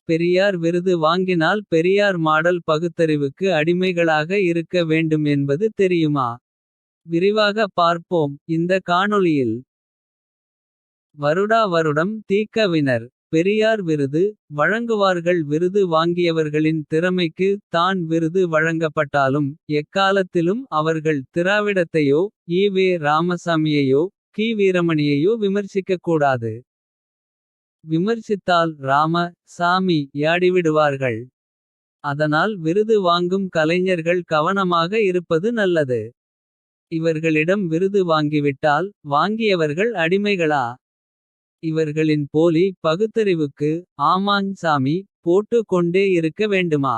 பெரியார் விருது வாங்கினால் பெரியார் மாடல் பகுத்தறிவுக்கு அடிமைகளாக இருக்க வேண்டும் என்பது தெரியுமா? விரிவாக பார்ப்போம் இந்த காணொளியில். வருடா வருடம் தீக்கவினர் பெரியார் விருது வழங்குவார்கள். விருது வாங்கியவர்களின் திறமைக்கு தான் விருது வழங்கப்பட்டாலும். எக்காலத்திலும் அவர்கள் திராவிடத்தையோ ஈவே ராமசாமியையோ கி. வீரமணியையோ விமர்சிக்கக் கூடாது. விமர்சித்தால் ராம சாமி யாடிவிடுவார்கள். அதனால் விருது வாங்கும் கலைஞர்கள் கவனமாக இருப்பது நல்லது. இவர்களிடம் விருது வாங்கிவிட்டால் வாங்கியவர்கள் அடிமைகளா? இவர்களின் போலி பகுத்தறிவுக்கு ஆமாஞ் சாமி போட்டு கொண்டே இருக்க வேண்டுமா?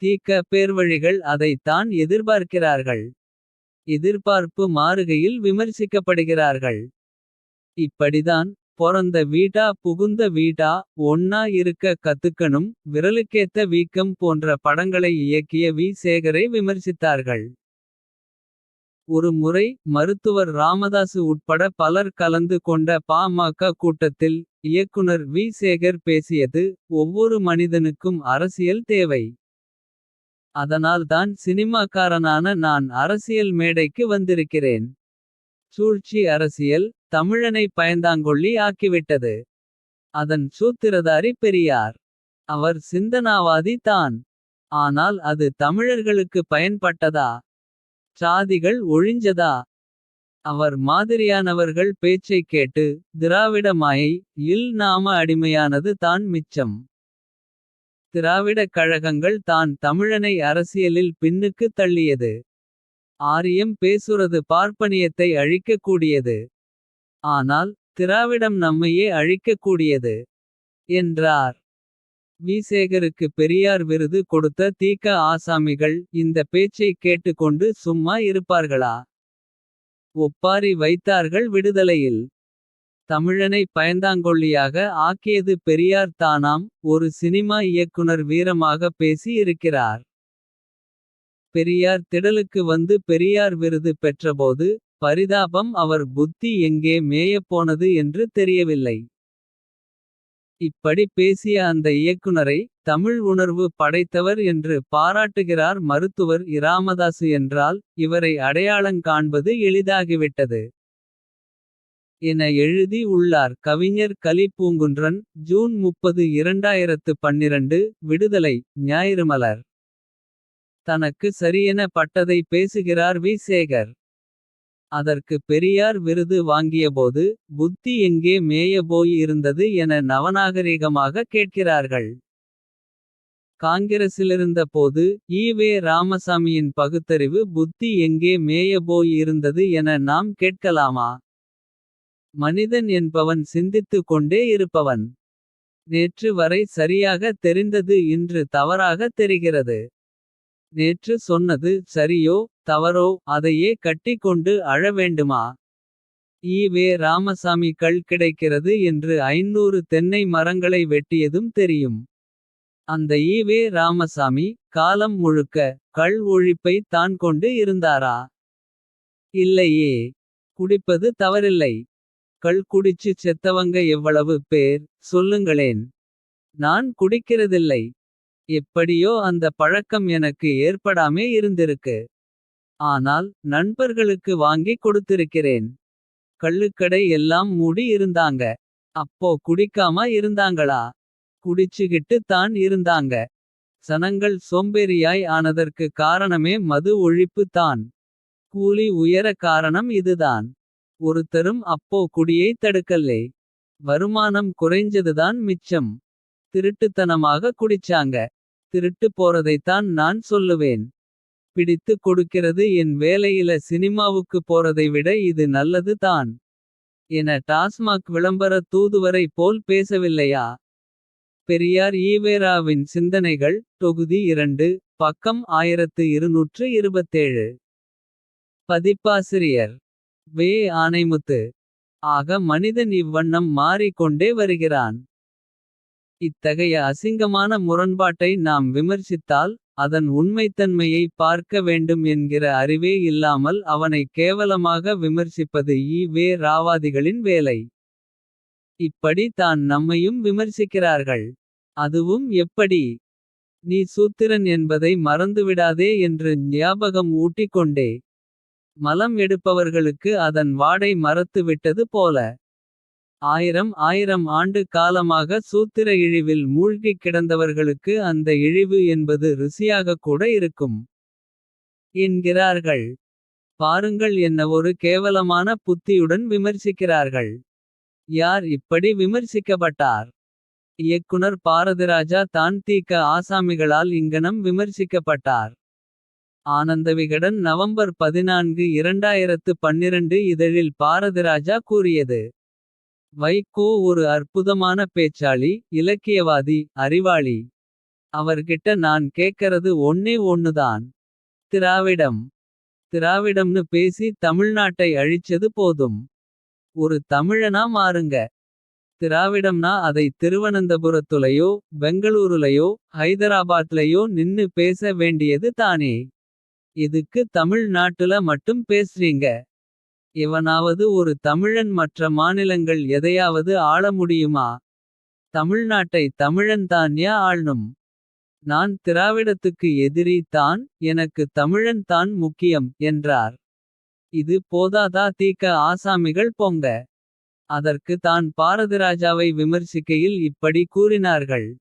தீக்க பேர்வழிகள் அதைத்தான் எதிர்பார்க்கிறார்கள். எதிர்பார்ப்பு மாறுகையில் விமர்சிக்கப்படுகிறார்கள். இப்படிதான் பொறந்த வீடா புகுந்த வீடா ஒண்ணா இருக்க கத்துக்கணும். விரலுக்கேத்த வீக்கம் போன்ற படங்களை இயக்கிய வி. சேகரை விமர்சித்தார்கள். ஒரு முறை மருத்துவர் ராமதாசு உட்பட பலர் கலந்து கொண்ட பாமக கூட்டத்தில். இயக்குனர் வி. சேகர் பேசியது ஒவ்வொரு மனிதனுக்கும் அரசியல் தேவை. அதனால்தான் சினிமாக்காரனான நான் அரசியல் மேடைக்கு வந்திருக்கிறேன். சூழ்ச்சி அரசியல் தமிழனை பயந்தாங்கொள்ளி ஆக்கிவிட்டது. அதன் சூத்திரதாரி பெரியார். அவர் சிந்தனாவாதி தான். ஆனால் அது தமிழர்களுக்கு பயன்பட்டதா? சாதிகள் ஒழிஞ்சதா? அவர் மாதிரியானவர்கள் பேச்சைக் கேட்டு திராவிட மாயை இல் நாம அடிமையானது தான் மிச்சம். திராவிடக் கழகங்கள் தான் தமிழனை அரசியலில் பின்னுக்கு தள்ளியது. ஆரியம் பேசுறது பார்ப்பனியத்தை அழிக்கக் கூடியது. ஆனால் திராவிடம் நம்மையே அழிக்கக் கூடியது என்றார். வி. சேகருக்கு பெரியார் விருது கொடுத்த தீக்க ஆசாமிகள். இந்த பேச்சை கேட்டுக்கொண்டு சும்மா இருப்பார்களா? ஒப்பாரி வைத்தார்கள் விடுதலையில். தமிழனை பயந்தாங்கொள்ளியாக ஆக்கியது பெரியார் தானாம். ஒரு சினிமா இயக்குனர் வீரமாக பேசி இருக்கிறார். பெரியார் திடலுக்கு வந்து பெரியார் விருது பெற்றபோது. பரிதாபம் அவர் புத்தி எங்கே மேயப்போனது என்று தெரியவில்லை. இப்படி பேசிய அந்த இயக்குனரை தமிழ் உணர்வு படைத்தவர் என்று பாராட்டுகிறார் மருத்துவர் இராமதாசு என்றால். இவரை அடையாளங் காண்பது எளிதாகிவிட்டது என எழுதி உள்ளார் கவிஞர் கலி பூங்குன்றன். ஜூன் 30 2012 விடுதலை ஞாயிறுமலர். தனக்கு சரியென பட்டதை பேசுகிறார் வி. சேகர். அதற்கு பெரியார் விருது வாங்கியபோது. புத்தி எங்கே மேய போய் இருந்தது என நவநாகரீகமாக கேட்கிறார்கள். காங்கிரசிலிருந்த போது ஈவே ராமசாமியின் பகுத்தறிவு புத்தி எங்கே மேய போய் இருந்தது என நாம் கேட்கலாமா? மனிதன் என்பவன் சிந்தித்து கொண்டே இருப்பவன். நேற்று வரை சரியாக தெரிந்தது இன்று தவறாக தெரிகிறது. நேற்று சொன்னது சரியோ தவறோ அதையே கட்டிக் கொண்டு அழ வேண்டுமா? ஈவே ராமசாமி கள் கிடைக்கிறது என்று 500 தென்னை மரங்களை வெட்டியதும் தெரியும். அந்த ஈவே ராமசாமி காலம் முழுக்க கள் ஒழிப்பை தான் கொண்டு இருந்தாரா? இல்லையே. குடிப்பது தவறில்லை. கள் குடிச்சு செத்தவங்க எவ்வளவு பேர் சொல்லுங்களேன். நான் குடிக்கிறதில்லை. எப்படியோ அந்த பழக்கம் எனக்கு ஏற்படாமே இருந்திருக்கு. ஆனால் நண்பர்களுக்கு வாங்கி கொடுத்திருக்கிறேன். கள்ளுக்கடை எல்லாம் மூடி இருந்தாங்க. அப்போ குடிக்காம இருந்தாங்களா? குடிச்சுகிட்டு தான் இருந்தாங்க. சனங்கள் சோம்பேறியாய் ஆனதற்கு காரணமே மது ஒழிப்பு தான். கூலி உயர காரணம் இதுதான். ஒருத்தரும் அப்போ குடியை தடுக்கல்லே. வருமானம் குறைஞ்சதுதான் மிச்சம். திருட்டுத்தனமாக குடிச்சாங்க. திருட்டு போறதைத்தான் நான் சொல்லுவேன். பிடித்து கொடுக்கிறது என் வேலையில சினிமாவுக்கு போறதை விட இது நல்லது தான். என டாஸ்மாக் விளம்பர தூதுவரை போல் பேசவில்லையா? பெரியார் ஈவேராவின் சிந்தனைகள் தொகுதி 2 பக்கம் 1227. பதிப்பாசிரியர் வே. ஆனைமுத்து. ஆக மனிதன் இவ்வண்ணம் மாறிக் கொண்டே வருகிறான். இத்தகைய அசிங்கமான முரண்பாட்டை நாம் விமர்சித்தால். அதன் உண்மைத்தன்மையை பார்க்க வேண்டும் என்கிற அறிவே இல்லாமல். அவனை கேவலமாக விமர்சிப்பது ஈ. ராவாதிகளின் வேலை. இப்படி தான் நம்மையும் விமர்சிக்கிறார்கள். அதுவும் எப்படி. நீ சூத்திரன் என்பதை மறந்துவிடாதே என்று ஞாபகம் ஊட்டிக் கொண்டே. மலம் எடுப்பவர்களுக்கு அதன் வாடை மறத்து விட்டது போல. ஆயிரம் ஆண்டு காலமாக சூத்திர இழிவில் மூழ்கிக் கிடந்தவர்களுக்கு அந்த இழிவு என்பது ருசியாகக் கூட இருக்கும் என்கிறார்கள். பாருங்கள் என்ன ஒரு கேவலமான புத்தியுடன் விமர்சிக்கிறார்கள். யார் இப்படி விமர்சிக்கப்பட்டார். இயக்குனர் பாரதிராஜா தான் தீக்க ஆசாமிகளால் இங்கனம் விமர்சிக்கப்பட்டார். ஆனந்த விகடன் நவம்பர் 14 2012 இதழில் பாரதிராஜா கூறியது. வைகோ ஒரு அற்புதமான பேச்சாளி இலக்கியவாதி அறிவாளி. அவர்கிட்ட நான் கேக்கறது ஒன்னே ஒன்னுதான். திராவிடம் திராவிடம்னு பேசி தமிழ்நாட்டை அழிச்சது போதும். ஒரு தமிழனா மாறுங்க. திராவிடம்னா அதை திருவனந்தபுரத்துலயோ பெங்களூருலயோ ஹைதராபாத்லயோ நின்னு பேச வேண்டியது தானே. இதுக்கு தமிழ் நாட்டுல மட்டும் பேசுறீங்க. எவனாவது ஒரு தமிழன் மற்ற மாநிலங்கள் எதையாவது ஆள முடியுமா. தமிழ்நாட்டை தமிழன் தான்யா ஆள்னும். நான் திராவிடத்துக்கு எதிரி தான் எனக்கு தமிழன் தான் முக்கியம் என்றார். இது போதாதா தீக்க ஆசாமிகள் பொங்க. அதற்கு தான் பாரதிராஜாவை விமர்சிக்கையில் இப்படி கூறினார்கள்.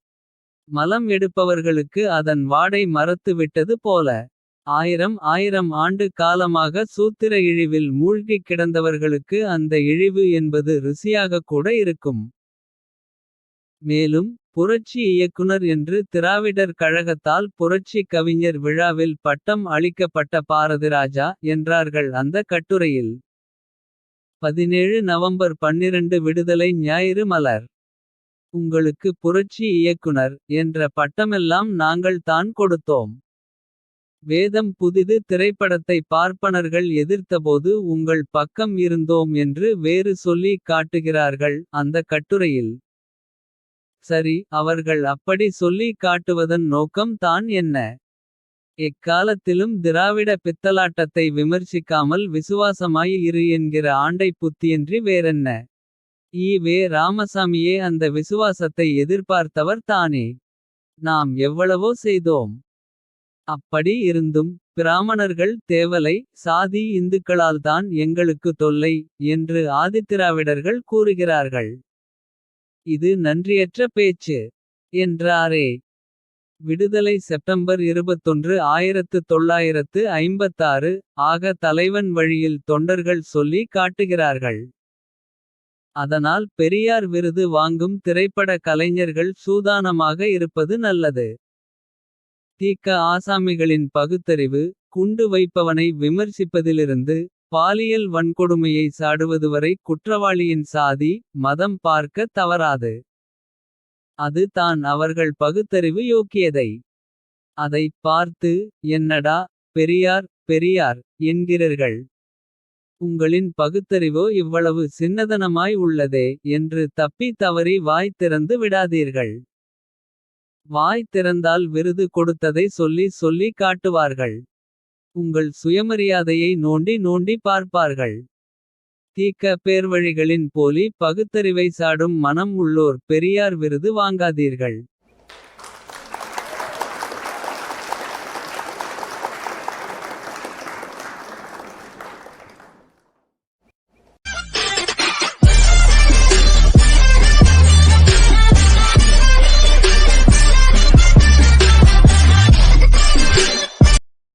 மலம் எடுப்பவர்களுக்கு அதன் வாடை மறத்து விட்டது போல. ஆயிரம் ஆண்டு காலமாக சூத்திர இழிவில் மூழ்கிக் கிடந்தவர்களுக்கு அந்த இழிவு என்பது ருசியாகக் கூட இருக்கும். மேலும் புரட்சி இயக்குனர் என்று திராவிடர் கழகத்தால் புரட்சி கவிஞர் விழாவில் பட்டம் அளிக்கப்பட்ட பாரதிராஜா என்றார்கள் அந்த கட்டுரையில். 17 நவம்பர் 12 விடுதலை ஞாயிறு மலர். உங்களுக்கு புரட்சி இயக்குனர் என்ற பட்டமெல்லாம் நாங்கள் தான் கொடுத்தோம். வேதம் புதிது திரைப்படத்தை பார்ப்பனர்கள் எதிர்த்தபோது உங்கள் பக்கம் இருந்தோம் என்று வேறு சொல்லி காட்டுகிறார்கள் அந்த கட்டுரையில். சரி அவர்கள் அப்படி சொல்லி காட்டுவதன் நோக்கம் தான் என்ன. எக்காலத்திலும் திராவிட பித்தலாட்டத்தை விமர்சிக்காமல் விசுவாசமாய் இரு என்கிற ஆண்டை புத்தியன்றி வேறென்ன. வே ராமசாமியே அந்த விசுவாசத்தை எதிர்பார்த்தவர் தானே. நாம் எவ்வளவோ செய்தோம். அப்படி இருந்தும் பிராமணர்கள் தேவலை சாதி இந்துக்களால்தான் எங்களுக்கு தொல்லை. என்று ஆதித்திராவிடர்கள் கூறுகிறார்கள். இது நன்றியற்ற பேச்சு என்றாரே. விடுதலை செப்டம்பர் 21 1956 ஆக தலைவன் வழியில் தொண்டர்கள் சொல்லி காட்டுகிறார்கள். அதனால் பெரியார் விருது வாங்கும் திரைப்பட கலைஞர்கள் சூதானமாக இருப்பது நல்லது. தீக்க ஆசாமிகளின் பகுத்தறிவு குண்டு வைப்பவனை விமர்சிப்பதிலிருந்து. பாலியல் வன்கொடுமையை சாடுவதுவரை குற்றவாளியின் சாதி மதம் பார்க்க தவறாது. அது தான் அவர்கள் பகுத்தறிவு யோக்கியதை. அதை பார்த்து என்னடா பெரியார் பெரியார் என்கிறீர்கள். உங்களின் பகுத்தறிவோ இவ்வளவு சின்னதனமாய் உள்ளதே என்று தப்பி தவறி வாய் திறந்து விடாதீர்கள். வாய் திறந்தால் விருது கொடுத்ததை சொல்லி காட்டுவார்கள். உங்கள் சுயமரியாதையை நோண்டி பார்ப்பார்கள். தீக்க பேர்வழிகளின் போலி பகுத்தறிவை சாடும் மனம் உள்ளோர் பெரியார் விருது வாங்காதீர்கள்.